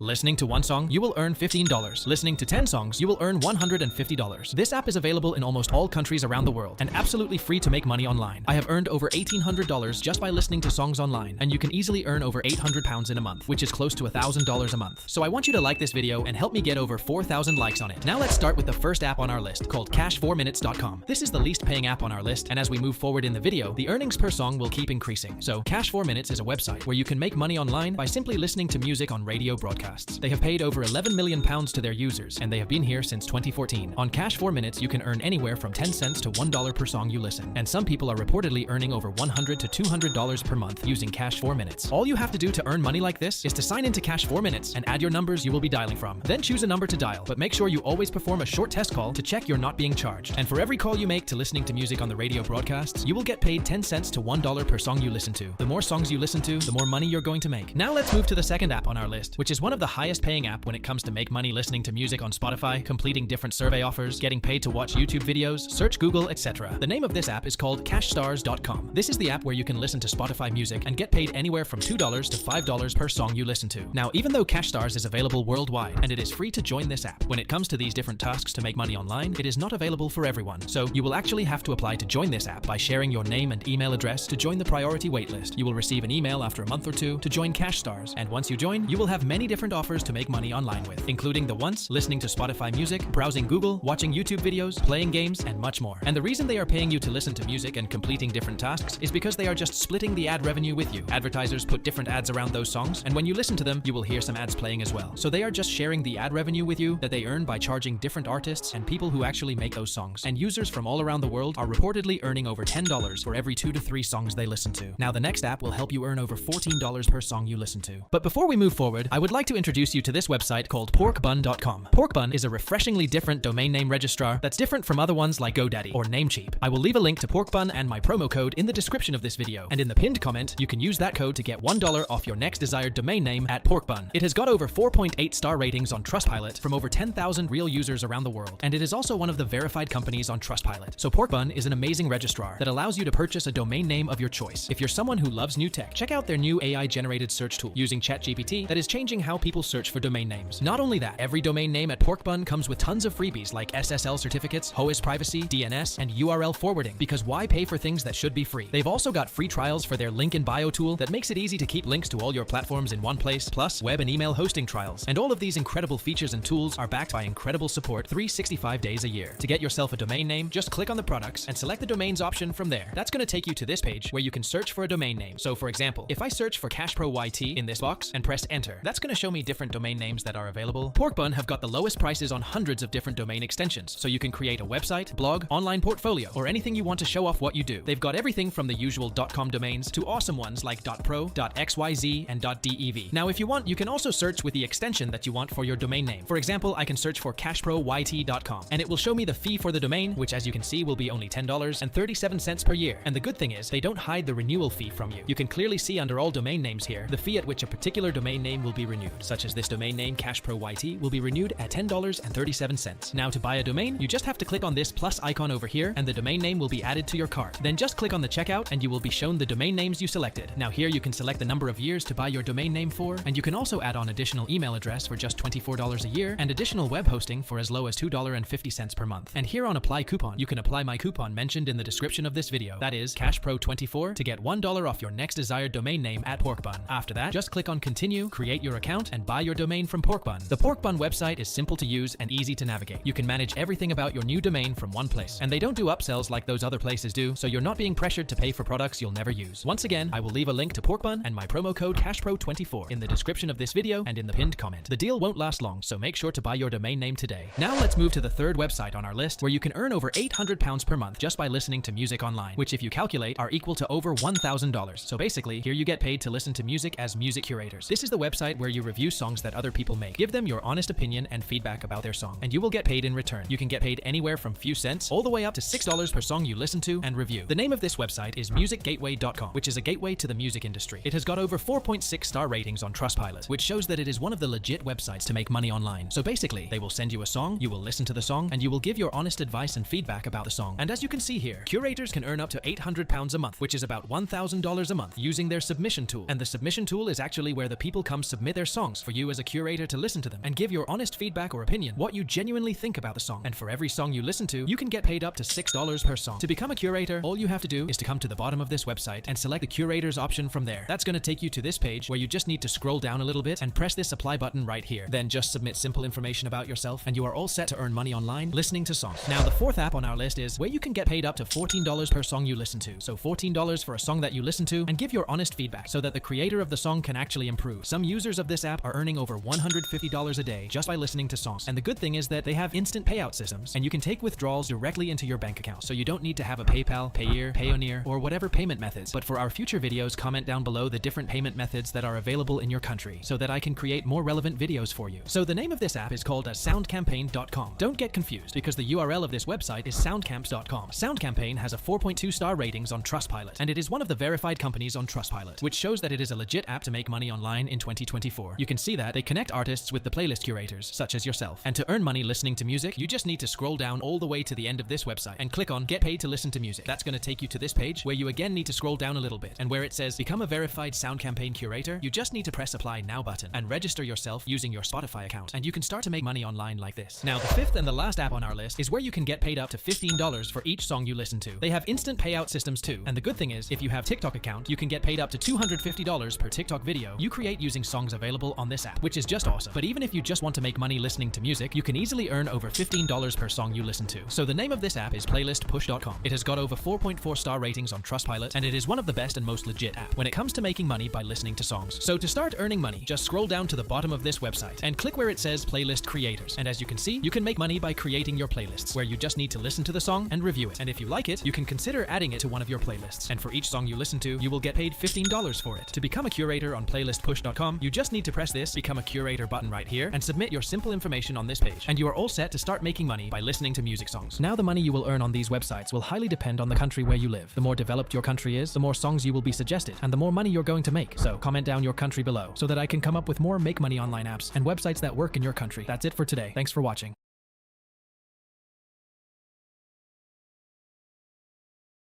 Listening to one song, you will earn $15. Listening to 10 songs, you will earn $150. This app is available in almost all countries around the world and absolutely free to make money online. I have earned over $1,800 just by listening to songs online, and you can easily earn over £800 in a month, which is close to $1,000 a month. So I want you to like this video and help me get over 4,000 likes on it. Now let's start with the first app on our list, called Cash4Minutes.com. This is the least paying app on our list, and as we move forward in the video, the earnings per song will keep increasing. So Cash4Minutes is a website where you can make money online by simply listening to music on radio broadcasts. They have paid over £11 million to their users, and they have been here since 2014. On Cash4Minutes, you can earn anywhere from 10 cents to $1 per song you listen, and some people are reportedly earning over $100 to $200 per month using Cash4Minutes. All you have to do to earn money like this is to sign into Cash4Minutes and add your numbers you will be dialing from. Then choose a number to dial, but make sure you always perform a short test call to check you're not being charged. And for every call you make to listening to music on the radio broadcasts, you will get paid 10 cents to $1 per song you listen to. The more songs you listen to, the more money you're going to make. Now let's move to the second app on our list, which is one of the highest paying app when it comes to make money listening to music on Spotify, completing different survey offers, getting paid to watch YouTube videos, search Google, etc. The name of this app is called Cashstars.com. This is the app where you can listen to Spotify music and get paid anywhere from $2 to $5 per song you listen to. Now, even though Cashstars is available worldwide and it is free to join this app, when it comes to these different tasks to make money online, it is not available for everyone. So you will actually have to apply to join this app by sharing your name and email address to join the priority waitlist. You will receive an email after a month or two to join Cashstars, and once you join, you will have many different offers to make money online with, including the once, listening to Spotify music, browsing Google, watching YouTube videos, playing games, and much more. And the reason they are paying you to listen to music and completing different tasks is because they are just splitting the ad revenue with you. Advertisers put different ads around those songs, and when you listen to them, you will hear some ads playing as well. So they are just sharing the ad revenue with you that they earn by charging different artists and people who actually make those songs. And users from all around the world are reportedly earning over $10 for every 2 to 3 songs they listen to. Now the next app will help you earn over $14 per song you listen to. But before we move forward, I would like to introduce you to this website called Porkbun.com. Porkbun is a refreshingly different domain name registrar that's different from other ones like GoDaddy or Namecheap. I will leave a link to Porkbun and my promo code in the description of this video, and in the pinned comment, you can use that code to get $1 off your next desired domain name at Porkbun. It has got over 4.8 star ratings on Trustpilot from over 10,000 real users around the world, and it is also one of the verified companies on Trustpilot. So Porkbun is an amazing registrar that allows you to purchase a domain name of your choice. If you're someone who loves new tech, check out their new AI-generated search tool using ChatGPT that is changing how people search for domain names. Not only that, every domain name at Porkbun comes with tons of freebies like SSL certificates, HOAS privacy, DNS, and URL forwarding, because why pay for things that should be free? They've also got free trials for their link in bio tool that makes it easy to keep links to all your platforms in one place, plus web and email hosting trials. And all of these incredible features and tools are backed by incredible support 365 days a year. To get yourself a domain name, just click on the products and select the domains option from there. That's going to take you to this page where you can search for a domain name. So for example, if I search for CashProYT in this box and press enter, that's going to show me different domain names that are available. Porkbun have got the lowest prices on hundreds of different domain extensions, so you can create a website, blog, online portfolio, or anything you want to show off what you do. They've got everything from the usual .com domains to awesome ones like .pro, .xyz, and .dev. Now if you want, you can also search with the extension that you want for your domain name. For example, I can search for CashProYT.com, and it will show me the fee for the domain, which as you can see will be only $10.37 per year. And the good thing is, they don't hide the renewal fee from you. You can clearly see under all domain names here, the fee at which a particular domain name will be renewed, such as this domain name CashProYT will be renewed at $10.37. Now to buy a domain, you just have to click on this plus icon over here and the domain name will be added to your cart. Then just click on the checkout and you will be shown the domain names you selected. Now here you can select the number of years to buy your domain name for, and you can also add on additional email address for just $24 a year and additional web hosting for as low as $2.50 per month. And here on apply coupon, you can apply my coupon mentioned in the description of this video. That is CashPro24 to get $1 off your next desired domain name at Porkbun. After that, just click on continue, create your account, and buy your domain from Porkbun. The Porkbun website is simple to use and easy to navigate. You can manage everything about your new domain from one place, and they don't do upsells like those other places do, so you're not being pressured to pay for products you'll never use. Once again, I will leave a link to Porkbun and my promo code CashPro24 in the description of this video and in the pinned comment. The deal won't last long, so make sure to buy your domain name today. Now let's move to the third website on our list, where you can earn over £800 per month just by listening to music online, which if you calculate are equal to over $1,000. So basically, here you get paid to listen to music as music curators. This is the website where you review songs that other people make. Give them your honest opinion and feedback about their song, and you will get paid in return. You can get paid anywhere from few cents all the way up to $6 per song you listen to and review. The name of this website is musicgateway.com, which is a gateway to the music industry. It has got over 4.6 star ratings on Trustpilot, which shows that it is one of the legit websites to make money online. So basically, they will send you a song, you will listen to the song, and you will give your honest advice and feedback about the song. And as you can see here, curators can earn up to £800 a month, which is about $1,000 a month, using their submission tool. And the submission tool is actually where the people come submit their song songs for you as a curator to listen to them and give your honest feedback or opinion, what you genuinely think about the song. And for every song you listen to, you can get paid up to $6 per song. To become a curator, all you have to do is to come to the bottom of this website and select the curators option from there. That's going to take you to this page where you just need to scroll down a little bit and press this apply button right here. Then just submit simple information about yourself and you are all set to earn money online listening to songs. Now the fourth app on our list is where you can get paid up to $14 per song you listen to. So $14 for a song that you listen to and give your honest feedback so that the creator of the song can actually improve. Some users of this app are earning over $150 a day just by listening to songs. And the good thing is that they have instant payout systems and you can take withdrawals directly into your bank account. So you don't need to have a PayPal, Payeer, Payoneer, or whatever payment methods. But for our future videos, comment down below the different payment methods that are available in your country so that I can create more relevant videos for you. So the name of this app is called SoundCampaign.com. Don't get confused because the URL of this website is soundcamps.com. SoundCampaign has a 4.2 star ratings on Trustpilot, and it is one of the verified companies on Trustpilot, which shows that it is a legit app to make money online in 2024. You can see that they connect artists with the playlist curators, such as yourself. And to earn money listening to music, you just need to scroll down all the way to the end of this website and click on Get Paid to Listen to Music. That's going to take you to this page where you again need to scroll down a little bit, and where it says Become a Verified SoundCampaign Curator, you just need to press Apply Now button and register yourself using your Spotify account, and you can start to make money online like this. Now the fifth and the last app on our list is where you can get paid up to $15 for each song you listen to. They have instant payout systems too, and the good thing is if you have TikTok account, you can get paid up to $250 per TikTok video you create using songs available on this app, which is just awesome. But even if you just want to make money listening to music, you can easily earn over $15 per song you listen to. So the name of this app is PlaylistPush.com. It has got over 4.4 star ratings on Trustpilot, and it is one of the best and most legit app when it comes to making money by listening to songs. So to start earning money, just scroll down to the bottom of this website and click where it says Playlist Creators. And as you can see, you can make money by creating your playlists, where you just need to listen to the song and review it. And if you like it, you can consider adding it to one of your playlists. And for each song you listen to, you will get paid $15 for it. To become a curator on PlaylistPush.com, you just need to press this Become a Curator button right here and submit your simple information on this page. And you are all set to start making money by listening to music songs. Now the money you will earn on these websites will highly depend on the country where you live. The more developed your country is, the more songs you will be suggested, and the more money you're going to make. So comment down your country below so that I can come up with more make money online apps and websites that work in your country. That's it for today. Thanks for watching.